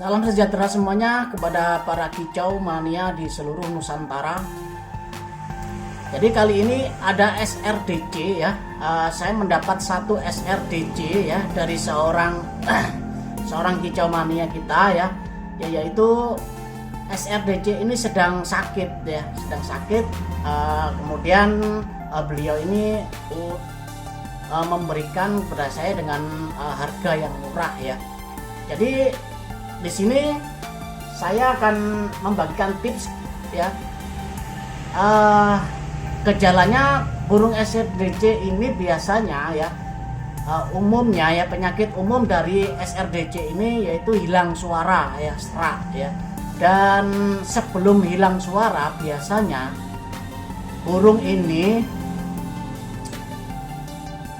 Salam sejahtera semuanya kepada para kicau mania di seluruh Nusantara. Jadi kali ini ada SRDC ya. Saya mendapat satu SRDC ya dari seorang kicau mania kita ya, yaitu SRDC ini sedang sakit ya, kemudian beliau ini memberikan kepada saya dengan harga yang murah ya. Jadi di sini saya akan membagikan tips ya. Gejalanya burung SRDC ini biasanya ya, umumnya ya, penyakit umum dari SRDC ini yaitu hilang suara ya, serak ya. Dan sebelum hilang suara biasanya burung ini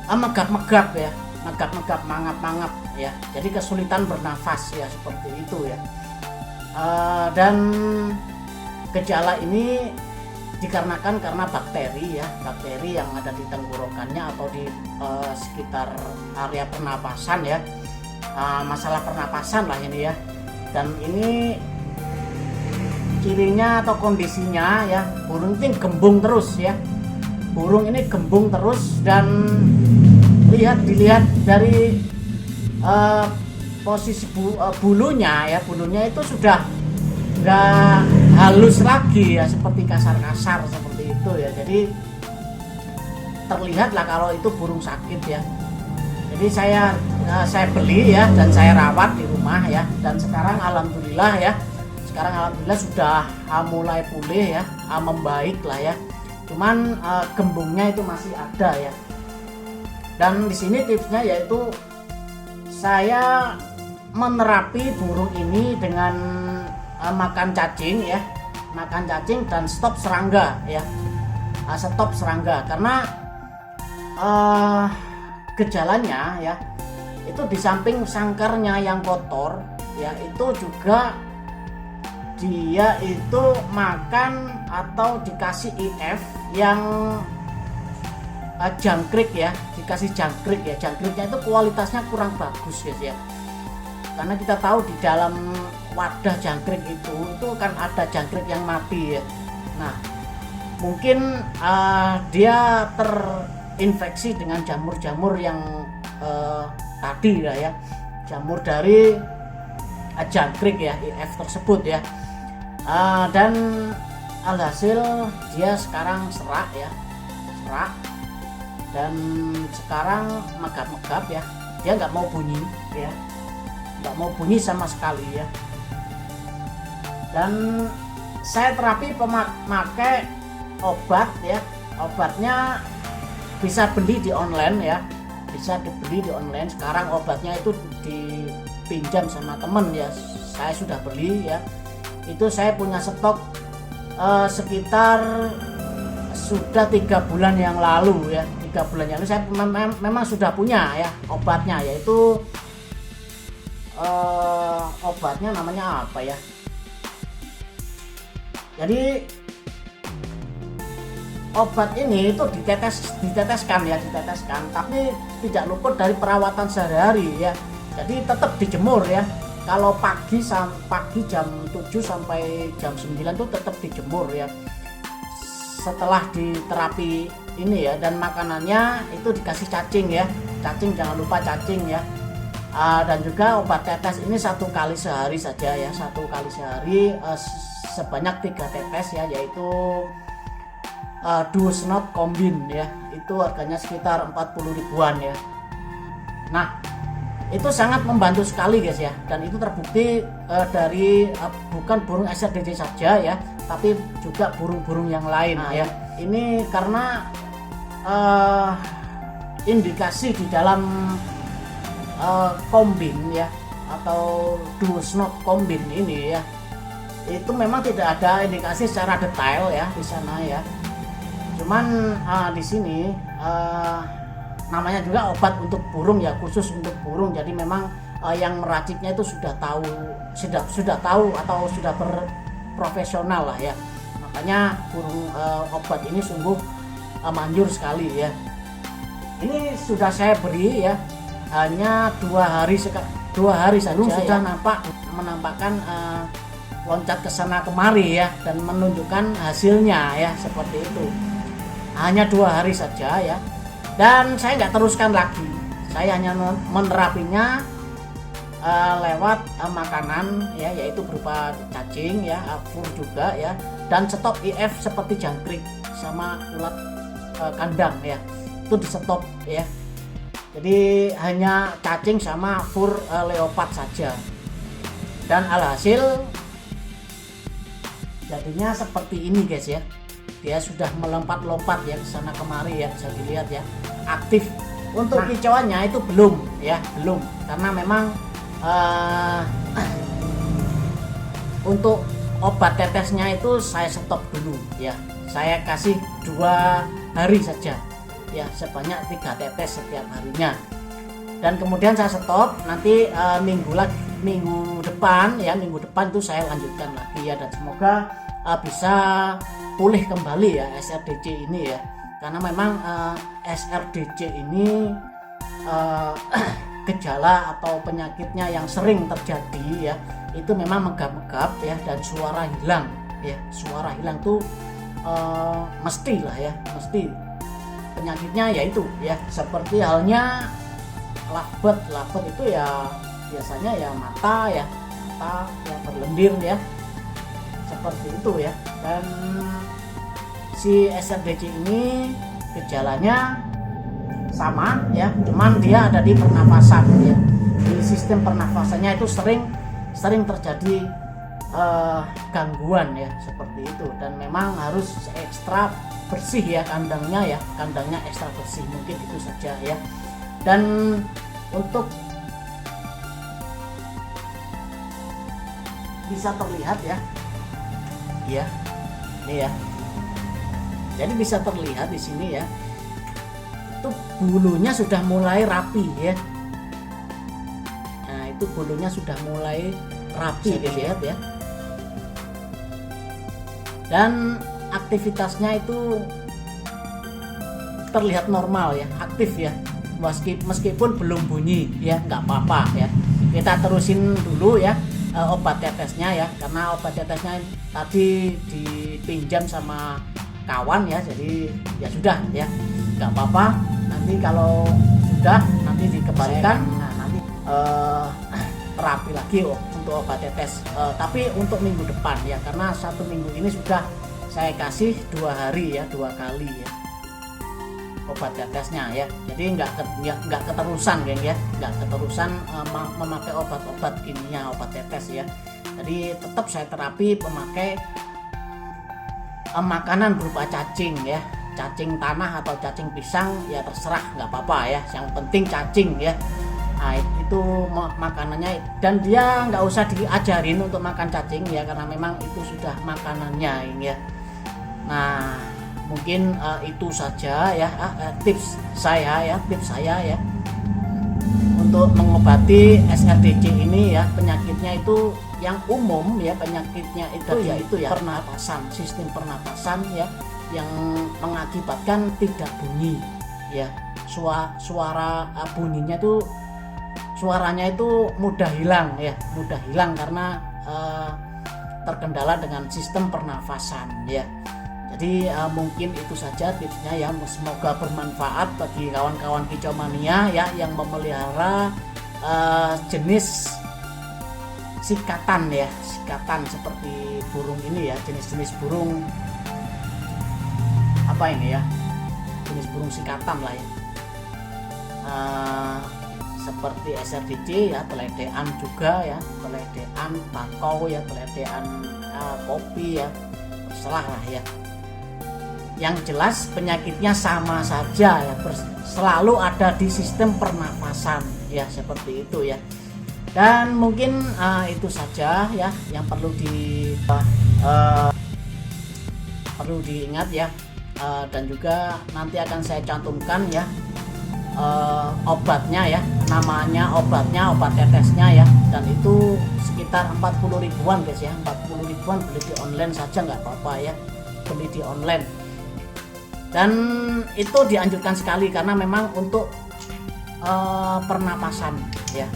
megap-megap ya, mangap-mangap ya, jadi kesulitan bernafas ya, seperti itu ya. Dan gejala ini dikarenakan karena bakteri yang ada di tenggorokannya atau di sekitar area pernapasan ya, masalah pernapasan lah ini ya. Dan ini cirinya atau kondisinya ya, burung ini gembung terus ya, dan dilihat dari posisi bulunya itu sudah nggak halus lagi ya, seperti kasar-kasar seperti itu ya. Jadi terlihat lah kalau itu burung sakit ya. Jadi saya beli ya, dan saya rawat di rumah ya, dan sekarang alhamdulillah sudah mulai pulih ya, membaik lah ya. Cuman gembungnya itu masih ada ya. Dan di sini tipsnya yaitu saya menerapi burung ini dengan makan cacing dan stop serangga ya. Stop serangga karena gejalanya ya, itu di samping sangkarnya yang kotor ya, itu juga dia itu makan atau dikasih IF yang jangkrik ya, jangkriknya itu kualitasnya kurang bagus guys ya. Karena kita tahu di dalam wadah jangkrik itu kan ada jangkrik yang mati ya. Nah, mungkin dia terinfeksi dengan jamur-jamur yang tadi lah ya, jamur dari jangkrik ya, IF tersebut ya. Dan alhasil dia sekarang serak dan sekarang megap-megap ya, dia nggak mau bunyi ya, nggak mau bunyi sama sekali ya. Dan saya terapi memakai obat ya, obatnya bisa beli di online ya, sekarang obatnya itu dipinjam sama temen ya, saya sudah beli ya. Itu saya punya stok sekitar sudah 3 bulan yang lalu ya, saya memang sudah punya ya obatnya, yaitu obatnya namanya apa ya. Jadi obat ini itu diteteskan, tapi tidak luput dari perawatan sehari-hari ya. Jadi tetap dijemur ya. Kalau pagi jam 7 sampai jam 9 itu tetap dijemur ya. Setelah diterapi ini ya, dan makanannya itu dikasih cacing ya. Jangan lupa cacing ya. Dan juga obat tetes ini 1 kali sehari saja ya, sebanyak 3 tetes ya, yaitu Duosnot Combine ya. Itu harganya sekitar 40 ribuan ya. Nah, itu sangat membantu sekali guys ya, dan itu terbukti dari bukan burung SRDC saja ya, tapi juga burung-burung yang lain ya. Ini karena indikasi di dalam Combine ya, atau Duosnot Combine ini ya, itu memang tidak ada indikasi secara detail ya di sana ya. Cuman di sini namanya juga obat untuk burung ya, khusus untuk burung. Jadi memang yang meraciknya itu sudah tahu atau sudah berprofesional lah ya. Makanya burung obat ini sungguh manjur sekali ya. Ini sudah saya beri ya, hanya 2 hari saja sudah nampak menampakkan loncat ke sana kemari ya, dan menunjukkan hasilnya ya, seperti itu. Hanya 2 hari saja ya, dan saya nggak teruskan lagi. Saya hanya menerapinya lewat makanan ya, yaitu berupa cacing ya, fur juga ya, dan stop IF seperti jangkrik sama ulat kandang ya, itu di stop ya. Jadi hanya cacing sama fur leopard saja, dan alhasil jadinya seperti ini guys ya. Dia sudah melompat-lompat ya ke sana kemari ya, bisa dilihat ya, aktif. Untuk kicauannya itu belum ya, belum, karena memang untuk obat tetesnya itu saya stop dulu ya. Saya kasih 2 hari saja ya, sebanyak 3 tetes setiap harinya, dan kemudian saya stop. Nanti minggu depan itu saya lanjutkan lagi ya, dan semoga bisa pulih kembali ya SRDC ini ya, karena memang SRDC ini gejala atau penyakitnya yang sering terjadi ya, itu memang megap-megap ya, dan suara hilang ya. Suara hilang tuh mesti lah ya, mesti penyakitnya yaitu ya, seperti halnya lovebird itu ya biasanya ya mata ya berlendir ya, seperti itu ya. Dan si SRDC ini gejalanya sama ya, cuman dia ada di pernafasan ya. Di sistem pernafasannya itu sering terjadi gangguan ya, seperti itu. Dan memang harus ekstra bersih ya kandangnya ekstra bersih, mungkin itu saja ya. Dan untuk bisa terlihat ya, ini ya. Jadi bisa terlihat di sini ya, itu bulunya sudah mulai rapi ya. Nah, itu bulunya sudah mulai rapi, dilihat ya. Dan aktivitasnya itu terlihat normal ya, aktif ya, meskipun belum bunyi ya, nggak apa-apa ya. Kita terusin dulu ya obat tetesnya ya, karena obat tetesnya tadi dipinjam sama kawan ya, jadi ya sudah ya, nggak apa-apa. Nanti kalau sudah nanti dikembalikan, nanti terapi lagi untuk obat tetes, tapi untuk minggu depan ya, karena 1 minggu ini sudah saya kasih 2 hari ya, 2 kali ya obat tetesnya ya. Jadi nggak keterusan geng ya, nggak keterusan memakai obat-obat kimia, obat tetes ya. Jadi tetap saya terapi memakai makanan berupa cacing ya, cacing tanah atau cacing pisang ya, terserah, nggak apa-apa ya, yang penting cacing ya. Nah, itu makanannya, dan dia nggak usah diajarin untuk makan cacing ya, karena memang itu sudah makanannya ini ya. Nah, mungkin itu saja ya tips saya ya untuk mengobati SRDC ini ya. Penyakitnya itu yang umum ya, penyakitnya itu yaitu ya pernapasan, sistem pernapasan ya, yang mengakibatkan tidak bunyi ya. Suara bunyinya itu, suaranya itu mudah hilang ya, mudah hilang karena terkendala dengan sistem pernafasan ya. Jadi mungkin itu saja tipsnya ya, semoga bermanfaat bagi kawan-kawan kicau mania ya, yang memelihara jenis sikatan ya, sikatan seperti burung ini ya, jenis-jenis burung apa ini ya, jenis burung sikatan lah ya, seperti SRDC ya, teledean juga ya, teledean bakau ya, teledean kopi ya, terserah lah ya. Yang jelas penyakitnya sama saja ya, selalu ada di sistem pernafasan ya, seperti itu ya. Dan mungkin itu saja ya yang perlu diingat ya. Dan juga nanti akan saya cantumkan ya obatnya ya, namanya obatnya, obat tetesnya ya, dan itu sekitar 40 ribuan guys ya, 40 ribuan, beli di online saja nggak apa-apa ya, beli di online. Dan itu dianjurkan sekali karena memang untuk pernapasan ya,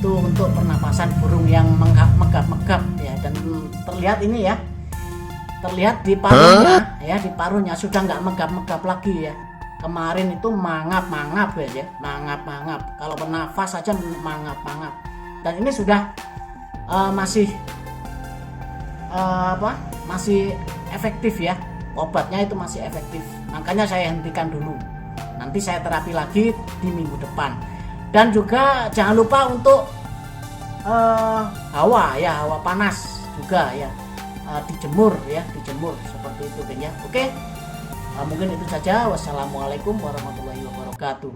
itu untuk pernapasan burung yang megap-megap ya, dan terlihat ini ya, terlihat di paruhnya ya, di paruhnya sudah nggak megap-megap lagi ya. Kemarin itu mangap-mangap ya, mangap-mangap, kalau bernafas saja mangap-mangap, dan ini sudah masih masih efektif ya, obatnya itu masih efektif, makanya saya hentikan dulu, nanti saya terapi lagi di minggu depan. Dan juga jangan lupa untuk hawa ya, hawa panas juga ya, dijemur ya, dijemur seperti itu kan ya. Oke, mungkin itu saja. Wassalamualaikum warahmatullahi wabarakatuh.